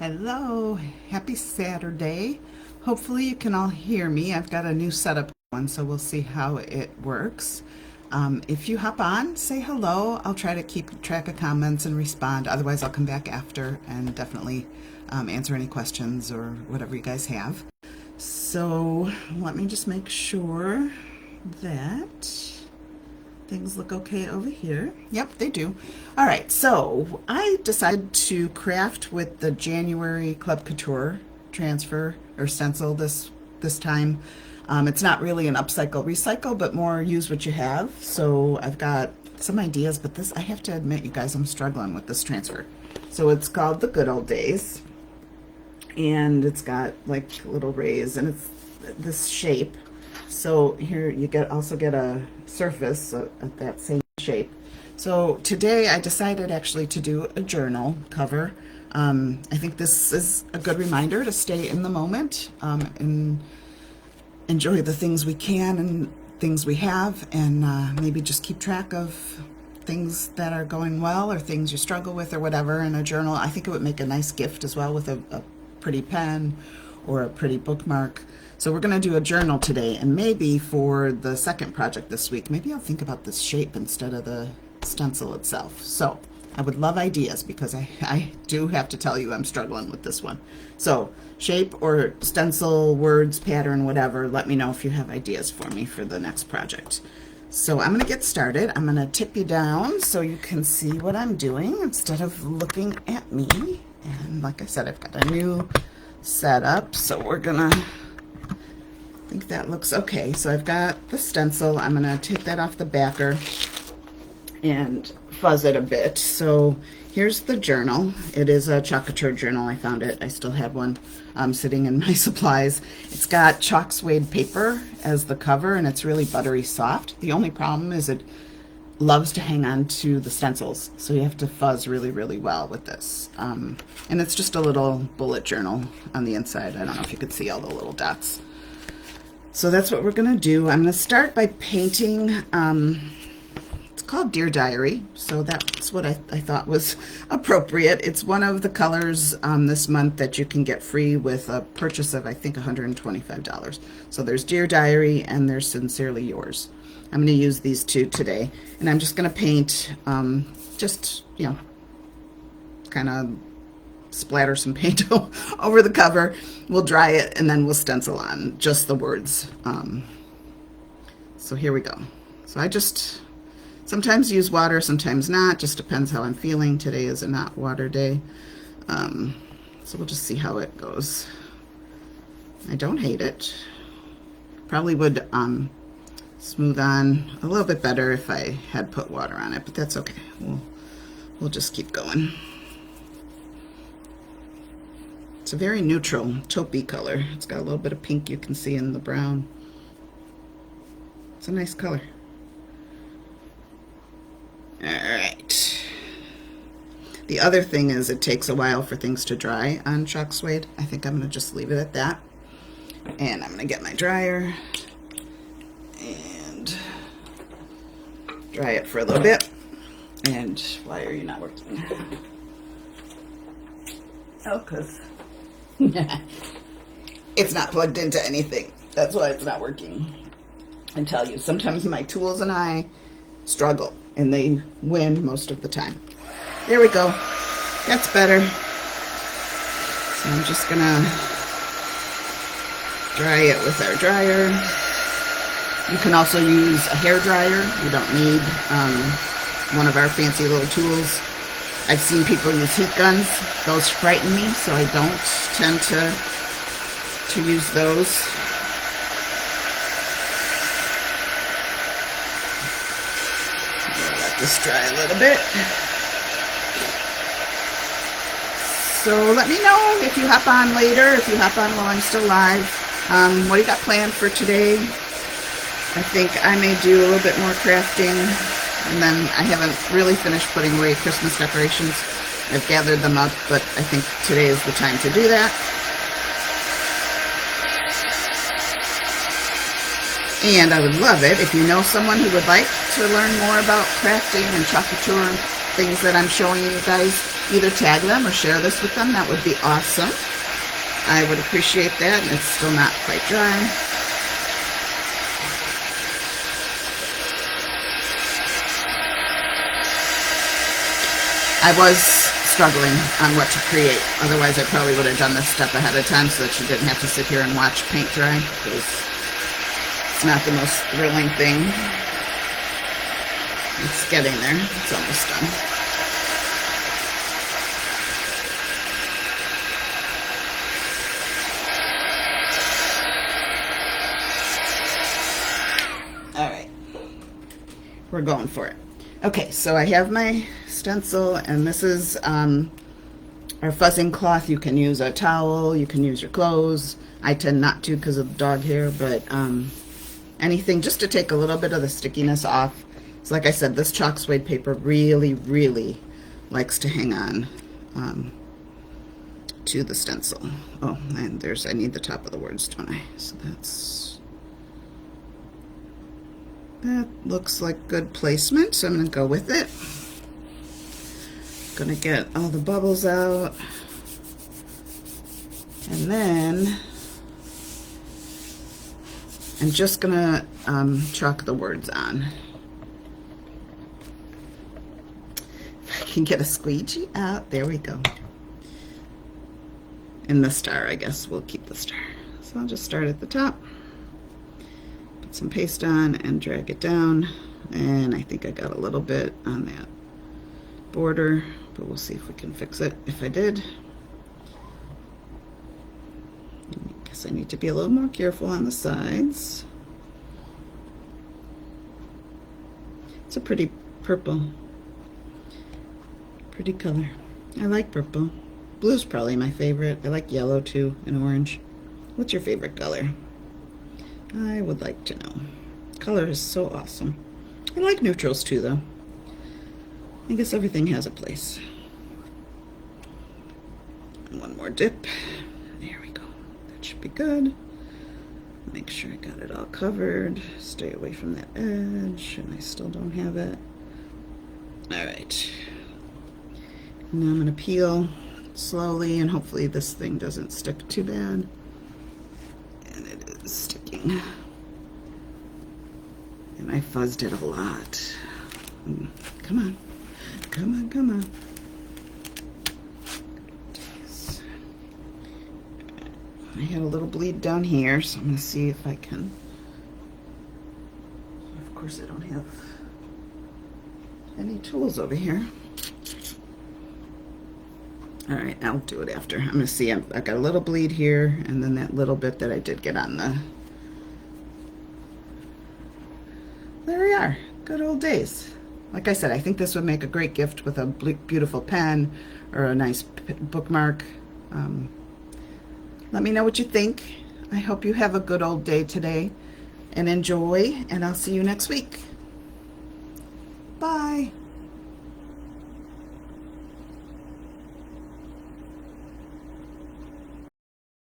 Hello, happy Saturday. Hopefully you can all hear me. I've got a new setup one, so we'll see how it works. If you hop on, say hello. I'll try to keep track of comments and respond. Otherwise, I'll come back after and definitely answer any questions or whatever you guys have. So let me just make sure that things look okay over here. Yep, they do. All right, so I decided to craft with the January Club Couture transfer or stencil this time. It's not really an upcycle recycle, but more use what you have. So I've got some ideas, but this, I have to admit, you guys, I'm struggling with this transfer. So it's called The Good Old Days, and it's got like little rays, and it's this shape. So here you also get a surface at that same shape. So today I decided actually to do a journal cover. I think this is a good reminder to stay in the moment and enjoy the things we can and things we have, and maybe just keep track of things that are going well or things you struggle with or whatever in a journal. I think it would make a nice gift as well with a pretty pen or a pretty bookmark. So we're going to do a journal today, and maybe for the second project this week, maybe I'll think about this shape instead of the stencil itself. So I would love ideas, because I do have to tell you I'm struggling with this one. So shape or stencil, words, pattern, whatever, let me know if you have ideas for me for the next project. So I'm going to get started. I'm going to tip you down so you can see what I'm doing instead of looking at me. And like I said, I've got a new setup, so we're going to... I think that looks okay. So I've got the stencil. I'm going to take that off the backer and fuzz it a bit. So here's the journal. It is a Couture journal. I found it. I still have one sitting in my supplies. It's got chalk suede paper as the cover, and it's really buttery soft. The only problem is it loves to hang on to the stencils, so you have to fuzz really, really well with this. And it's just a little bullet journal on the inside. I don't know if you could see all the little dots. So that's what we're going to do. I'm going to start by painting, it's called Dear Diary, so that's what I thought was appropriate. It's one of the colors this month that you can get free with a purchase of, I think, $125. So there's Dear Diary and there's Sincerely Yours. I'm going to use these two today, and I'm just going to paint, just, you know, kind of splatter some paint over the cover. We'll dry it, and then we'll stencil on just the words. So here we go. So I just sometimes use water, sometimes not, just depends how I'm feeling. Today is a not water day. So we'll just see how it goes. I don't hate it. Probably would smooth on a little bit better if I had put water on it, but that's okay. We'll just keep going. It's a very neutral taupey color. It's got a little bit of pink you can see in the brown. It's a nice color. All right. The other thing is it takes a while for things to dry on chalk suede. I think I'm going to just leave it at that. And I'm going to get my dryer and dry it for a little bit. And why are you not working? Oh, because it's not plugged into anything. That's why it's not working. I tell you, sometimes my tools and I struggle, and they win most of the time. There we go. That's better. So I'm just gonna dry it with our dryer. You can also use a hair dryer. You don't need one of our fancy little tools. I've seen people use heat guns. Those frighten me, so I don't tend to use those. I'll let this dry a little bit. So let me know if you hop on later, if you hop on while I'm still live. What do you got planned for today? I think I may do a little bit more crafting. And then I haven't really finished putting away Christmas decorations. I've gathered them up, but I think today is the time to do that. And I would love it if you know someone who would like to learn more about crafting and couture things that I'm showing you guys, either tag them or share this with them. That would be awesome. I would appreciate that. And it's still not quite dry. I was struggling on what to create. Otherwise, I probably would have done this step ahead of time so that you didn't have to sit here and watch paint dry, because it's not the most thrilling thing. It's getting there. It's almost done. All right. We're going for it. Okay, so I have my stencil, and this is our fuzzing cloth. You can use a towel, you can use your clothes. I tend not to because of the dog hair, but anything just to take a little bit of the stickiness off. So like I said, this chalk suede paper really, really likes to hang on to the stencil. Oh, and I need the top of the words, don't I? So that looks like good placement, so I'm going to go with it. Going to get all the bubbles out. And then I'm just going to chalk the words on. If I can get a squeegee out, there we go. And the star, I guess we'll keep the star. So I'll just start at the top. Some paste on and drag it down, and I think I got a little bit on that border, but we'll see if we can fix it. If I did, I guess I need to be a little more careful on the sides. It's a pretty purple, pretty color. I like purple. Blue's probably my favorite. I like yellow too, and orange. What's your favorite color? I would like to know. Color is so awesome. I like neutrals too, though. I guess everything has a place. One more dip. There we go. That should be good. Make sure I got it all covered. Stay away from that edge, and I still don't have it. All right. Now I'm going to peel slowly, and hopefully this thing doesn't stick too bad. And it is sticking. And I fuzzed it a lot. Come on. Come on, come on. I had a little bleed down here, so I'm going to see if I can. Of course, I don't have any tools over here. All right, I'll do it after. I'm going to see. I've got a little bleed here, and then that little bit that I did get on the. There we are. Good old days. Like I said, I think this would make a great gift with a beautiful pen or a nice bookmark. Let me know what you think. I hope you have a good old day today and enjoy, and I'll see you next week. Bye.